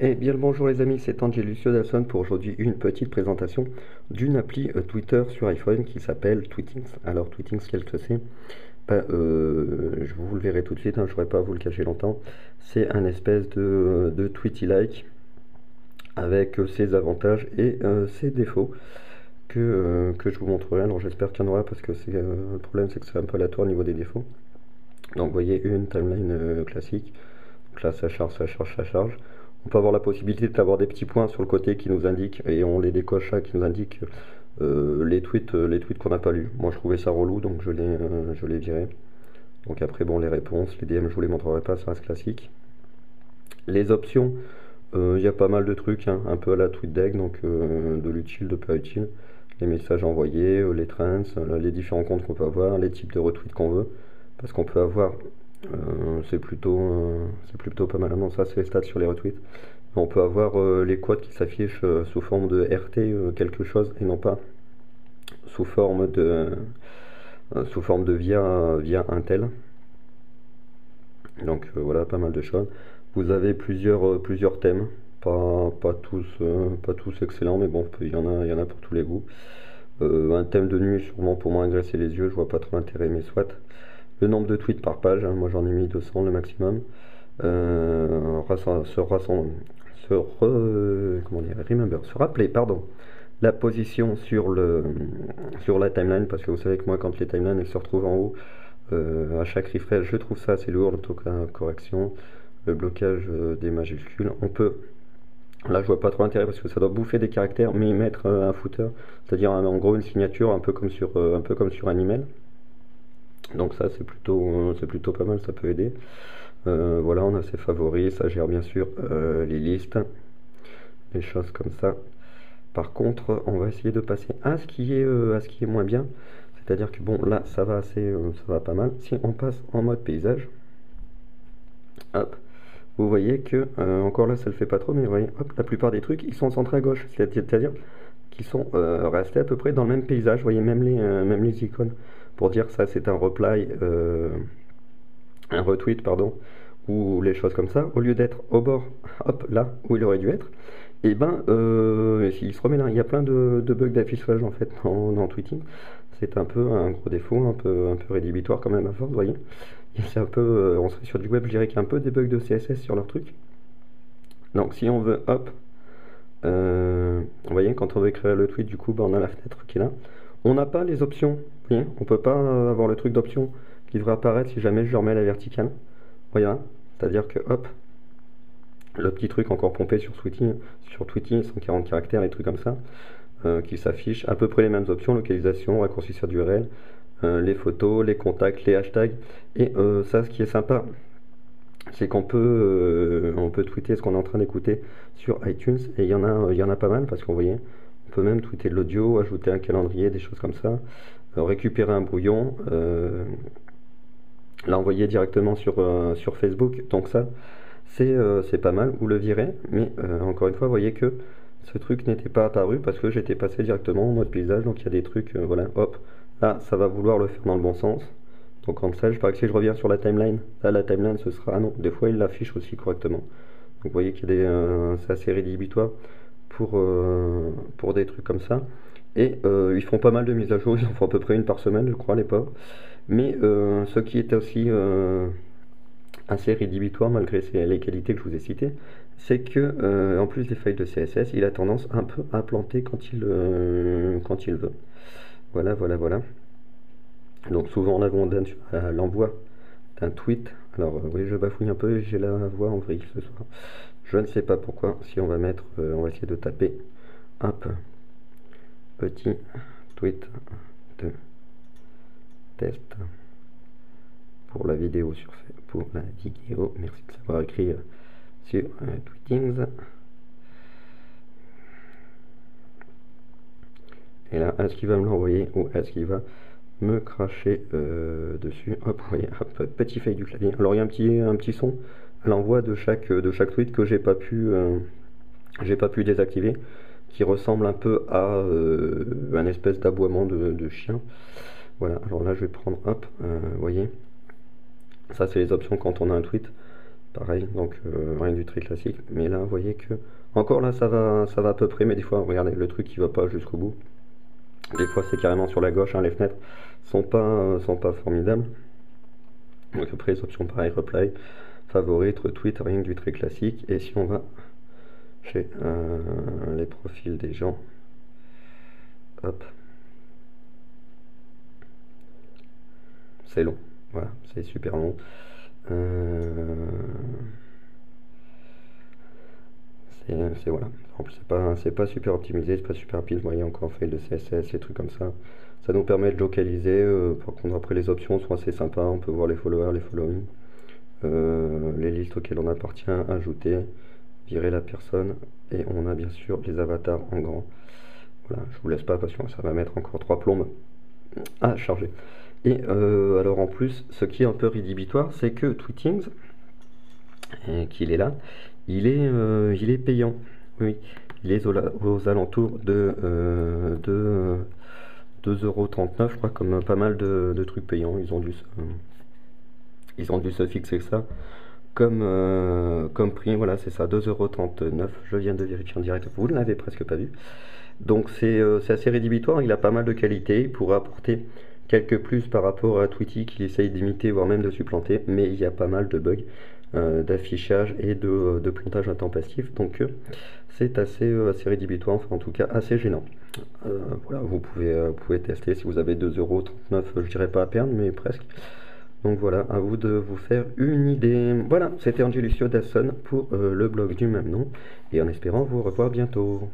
Eh bien le bonjour les amis, c'est Angelusio Dasson pour aujourd'hui une petite présentation d'une appli Twitter sur iPhone qui s'appelle Tweetings. Alors Tweetings, qu'est-ce que c'est? Vous le verrez tout de suite, hein, je ne pourrais pas vous le cacher longtemps. C'est un espèce de Tweety-like avec ses avantages et ses défauts que je vous montrerai. Alors j'espère qu'il y en aura parce que le problème c'est que c'est un peu aléatoire au niveau des défauts. Donc vous voyez une timeline classique. Donc là ça charge, ça charge, ça charge. On peut avoir la possibilité d'avoir des petits points sur le côté qui nous indiquent, et on les décoche là, qui nous indiquent les tweets qu'on n'a pas lus. Moi je trouvais ça relou, donc je l'ai viré. Donc après bon, les réponses, les DM je vous les montrerai pas, ça reste classique. Les options, il y a pas mal de trucs, hein, un peu à la TweetDeck, donc de l'utile, de pas utile. Les messages envoyés, les trends, les différents comptes qu'on peut avoir, les types de retweets qu'on veut. Parce qu'on peut avoir, c'est plutôt pas mal. Non, ça c'est les stats sur les retweets. On peut avoir les quotes qui s'affichent sous forme de RT quelque chose et non pas sous forme de via un tel. Donc voilà, pas mal de choses. Vous avez plusieurs thèmes, pas tous excellents, mais bon, il y en a pour tous les goûts. Un thème de nuit, sûrement pour moins agresser les yeux, je vois pas trop l'intérêt, mais soit. Le nombre de tweets par page, hein, moi j'en ai mis 200 le maximum. Se rappeler, pardon, la position sur la timeline, parce que vous savez que moi quand les timelines elles se retrouvent en haut, à chaque refresh, je trouve ça assez lourd, l'autocorrection, le blocage des majuscules. On peut, là je vois pas trop l'intérêt parce que ça doit bouffer des caractères, mais y mettre un footer, c'est-à-dire en gros une signature un peu comme sur un email. Donc ça c'est plutôt pas mal, ça peut aider. Voilà, on a ses favoris, ça gère bien sûr les listes, les choses comme ça. Par contre, on va essayer de passer à ce qui est moins bien. C'est-à-dire que bon, là, ça va pas mal. Si on passe en mode paysage, hop, vous voyez que, encore là, ça le fait pas trop, mais vous voyez, hop, la plupart des trucs, ils sont centrés à gauche. C'est-à-dire qu'ils sont restés à peu près dans le même paysage. Vous voyez, même les icônes. Pour dire ça, c'est un reply, un retweet, pardon, ou les choses comme ça. Au lieu d'être au bord, hop, là, où il aurait dû être, et ben, il se remet là. Il y a plein de bugs d'affichage en fait dans Tweeting. C'est un peu un gros défaut, un peu rédhibitoire quand même à force, vous voyez. C'est un peu, on serait sur du web, je dirais qu'il y a un peu des bugs de CSS sur leur truc. Donc si on veut, hop, vous voyez, quand on veut créer le tweet, du coup, ben, on a la fenêtre qui est là. On n'a pas les options, vous voyez, on peut pas avoir le truc d'options qui devrait apparaître si jamais je remets à la verticale. Vous voyez, c'est-à-dire que, hop, le petit truc encore pompé sur Tweety, 140 caractères, les trucs comme ça, qui s'affichent, à peu près les mêmes options, localisation, raccourcisseur d'URL, les photos, les contacts, les hashtags, et ça, ce qui est sympa, c'est qu'on peut, on peut tweeter ce qu'on est en train d'écouter sur iTunes, et il y en a pas mal, parce qu'on voyait, on peut même tweeter de l'audio, ajouter un calendrier, des choses comme ça, récupérer un brouillon, l'envoyer directement sur Facebook, donc ça, c'est pas mal, ou le virer, mais encore une fois, vous voyez que ce truc n'était pas apparu parce que j'étais passé directement en mode paysage, donc il y a des trucs, voilà, hop, là, ça va vouloir le faire dans le bon sens, donc cancel, je parie que si je reviens sur la timeline, là, la timeline, ce sera, ah non, des fois, il l'affiche aussi correctement, donc vous voyez qu'il y a c'est assez rédhibitoire pour des trucs comme ça, et ils font pas mal de mises à jour, ils en font à peu près une par semaine, je crois, les pauvres, mais ce qui est aussi assez rédhibitoire malgré les qualités que je vous ai citées, c'est que en plus des failles de CSS, il a tendance un peu à planter quand il veut. Voilà. Donc souvent on donne à l'envoi d'un tweet. Alors oui, je bafouille un peu, j'ai la voix en vrille ce soir. Je ne sais pas pourquoi. Si on va mettre, on va essayer de taper hop, petit tweet de test pour la vidéo merci de savoir écrit sur Tweetings. Et là, est-ce qu'il va me l'envoyer ou est-ce qu'il va me cracher dessus? Hop, vous voyez, hop, petit fail du clavier. Alors il y a un petit son à l'envoi de chaque tweet que j'ai pas pu désactiver, qui ressemble un peu à un espèce d'aboiement de chien. Voilà, alors là je vais prendre, hop, vous voyez, ça c'est les options quand on a un tweet. pareil, donc rien du très classique. Mais là, vous voyez que encore là, ça va à peu près, mais des fois, regardez, le truc qui va pas jusqu'au bout. Des fois, c'est carrément sur la gauche, hein, les fenêtres sont pas formidables. Donc après, les options pareil, reply, favorite, retweet, rien que du très classique. Et si on va chez les profils des gens, hop, c'est long, voilà, c'est super long. Voilà. En plus, c'est pas super optimisé, c'est pas super rapide. Vous voyez encore fait de CSS, des trucs comme ça. Ça nous permet de localiser. Par contre, après, les options sont assez sympas. On peut voir les followers, les following, les listes auxquelles on appartient, ajouter, virer la personne. Et on a bien sûr les avatars en grand. Voilà, je vous laisse pas parce que ça va mettre encore 3 plombes à charger. Et alors en plus, ce qui est un peu rédhibitoire, c'est que Tweetings, qu'il est là, il est payant. Oui, il est aux alentours de 2,39 €, je crois, comme pas mal de trucs payants. Ils ont dû se fixer ça comme prix. Voilà, c'est ça, 2,39 €. Je viens de vérifier en direct, vous ne l'avez presque pas vu. Donc c'est assez rédhibitoire, il a pas mal de qualités, il pourra apporter quelques plus par rapport à Tweety qu'il essaye d'imiter, voire même de supplanter, mais il y a pas mal de bugs d'affichage et de plantage intempestif, donc c'est assez rédhibitoire, enfin en tout cas assez gênant. Voilà, vous pouvez tester si vous avez 2,39 €, je dirais pas à perdre, mais presque. Donc voilà, à vous de vous faire une idée. Voilà, c'était Angelusio Dasson pour le blog du même nom, et en espérant vous revoir bientôt.